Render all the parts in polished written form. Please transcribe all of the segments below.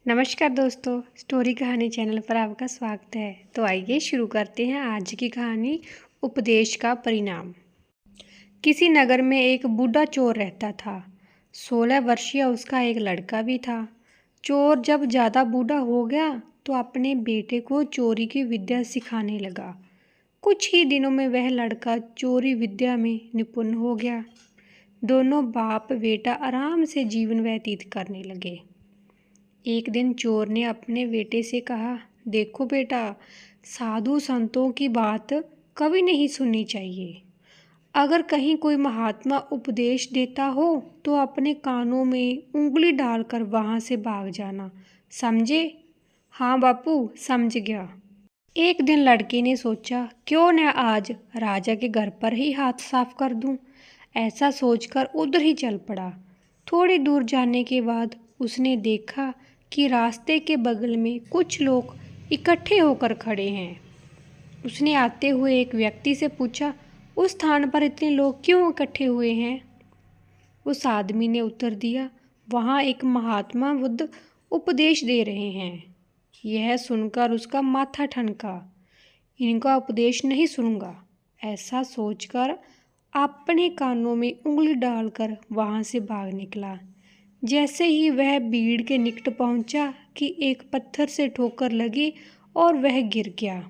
नमस्कार दोस्तों, स्टोरी कहानी चैनल पर आपका स्वागत है। तो आइए शुरू करते हैं आज की कहानी, उपदेश का परिणाम। किसी नगर में एक बूढ़ा चोर रहता था। 16 वर्षीय उसका एक लड़का भी था। चोर जब ज़्यादा बूढ़ा हो गया तो अपने बेटे को चोरी की विद्या सिखाने लगा। कुछ ही दिनों में वह लड़का चोरी विद्या में निपुण हो गया। दोनों बाप बेटा आराम से जीवन व्यतीत करने लगे। एक दिन चोर ने अपने बेटे से कहा, देखो बेटा, साधु संतों की बात कभी नहीं सुननी चाहिए। अगर कहीं कोई महात्मा उपदेश देता हो तो अपने कानों में उंगली डालकर वहां से भाग जाना, समझे? हाँ बापू, समझ गया। एक दिन लड़के ने सोचा, क्यों न आज राजा के घर पर ही हाथ साफ कर दूं। ऐसा सोचकर उधर ही चल पड़ा। थोड़ी दूर जाने के बाद उसने देखा कि रास्ते के बगल में कुछ लोग इकट्ठे होकर खड़े हैं। उसने आते हुए एक व्यक्ति से पूछा, उस स्थान पर इतने लोग क्यों इकट्ठे हुए हैं? उस आदमी ने उत्तर दिया, वहाँ एक महात्मा बुद्ध उपदेश दे रहे हैं। यह सुनकर उसका माथा ठनका। इनका उपदेश नहीं सुनूंगा। ऐसा सोचकर अपने कानों में उंगली डालकर वहाँ से भाग निकला। जैसे ही वह भीड़ के निकट पहुंचा कि एक पत्थर से ठोकर लगी और वह गिर गया।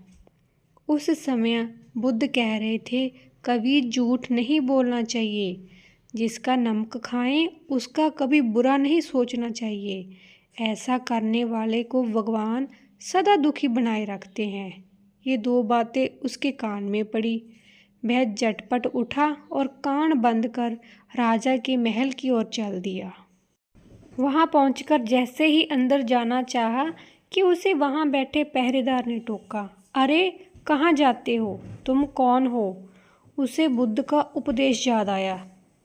उस समय बुद्ध कह रहे थे, कभी झूठ नहीं बोलना चाहिए। जिसका नमक खाएं उसका कभी बुरा नहीं सोचना चाहिए। ऐसा करने वाले को भगवान सदा दुखी बनाए रखते हैं। ये दो बातें उसके कान में पड़ी। वह झटपट उठा और कान बंद कर राजा के महल की ओर चल दिया। वहां पहुंचकर जैसे ही अंदर जाना चाहा कि उसे वहां बैठे पहरेदार ने टोका, अरे कहाँ जाते हो? तुम कौन हो? उसे बुद्ध का उपदेश याद आया,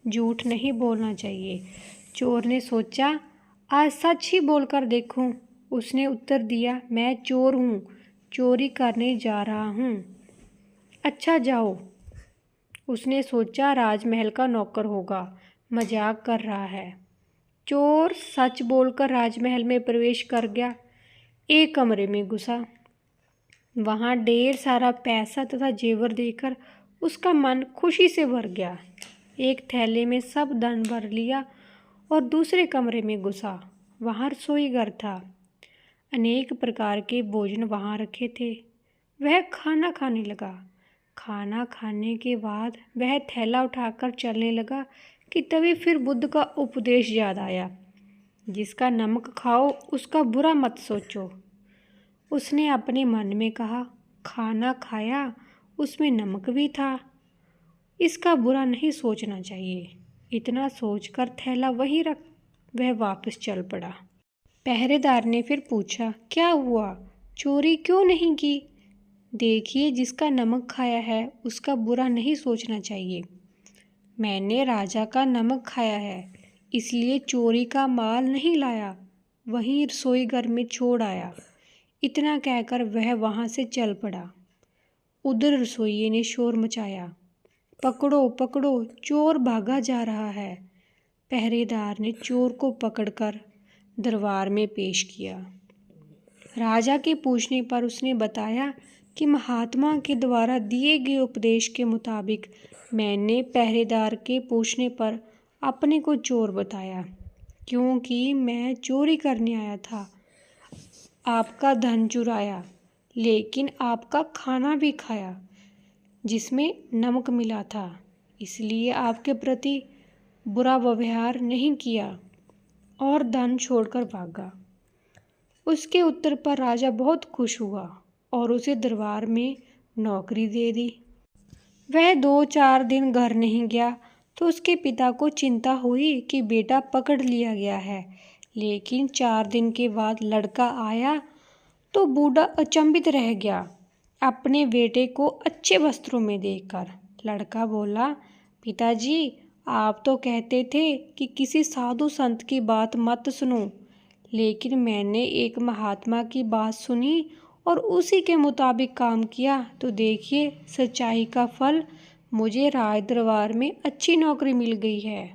झूठ नहीं बोलना चाहिए। चोर ने सोचा, आज सच ही बोलकर देखूं। उसने उत्तर दिया, मैं चोर हूँ, चोरी करने जा रहा हूँ। अच्छा जाओ। उसने सोचा राजमहल का नौकर होगा, मजाक कर रहा है। चोर सच बोलकर राजमहल में प्रवेश कर गया। एक कमरे में घुसा। वहाँ ढेर सारा पैसा तथा जेवर देखकर उसका मन खुशी से भर गया। एक थैले में सब धन भर लिया और दूसरे कमरे में घुसा। वहाँ रसोई घर था। अनेक प्रकार के भोजन वहाँ रखे थे। वह खाना खाने लगा। खाना खाने के बाद वह थैला उठाकर चलने लगा कि तभी फिर बुद्ध का उपदेश याद आया, जिसका नमक खाओ उसका बुरा मत सोचो। उसने अपने मन में कहा, खाना खाया उसमें नमक भी था, इसका बुरा नहीं सोचना चाहिए। इतना सोचकर थैला वहीं रख वह वापस चल पड़ा। पहरेदार ने फिर पूछा, क्या हुआ? चोरी क्यों नहीं की? देखिए, जिसका नमक खाया है उसका बुरा नहीं सोचना चाहिए। मैंने राजा का नमक खाया है, इसलिए चोरी का माल नहीं लाया, वहीं रसोई घर में छोड़ आया। इतना कहकर वह वहाँ से चल पड़ा। उधर रसोइये ने शोर मचाया, पकड़ो पकड़ो, चोर भागा जा रहा है। पहरेदार ने चोर को पकड़कर दरबार में पेश किया। राजा के पूछने पर उसने बताया कि महात्मा के द्वारा दिए गए उपदेश के मुताबिक मैंने पहरेदार के पूछने पर अपने को चोर बताया, क्योंकि मैं चोरी करने आया था। आपका धन चुराया, लेकिन आपका खाना भी खाया जिसमें नमक मिला था, इसलिए आपके प्रति बुरा व्यवहार नहीं किया और धन छोड़कर भागा। उसके उत्तर पर राजा बहुत खुश हुआ और उसे दरबार में नौकरी दे दी। वह 2-4 दिन घर नहीं गया तो उसके पिता को चिंता हुई कि बेटा पकड़ लिया गया है। लेकिन 4 दिन के बाद लड़का आया तो बूढ़ा अचंभित रह गया अपने बेटे को अच्छे वस्त्रों में देखकर। लड़का बोला, पिताजी, आप तो कहते थे कि किसी साधु संत की बात मत सुनो, लेकिन मैंने एक महात्मा की बात सुनी और उसी के मुताबिक काम किया, तो देखिए सच्चाई का फल, मुझे राज दरबार में अच्छी नौकरी मिल गई है।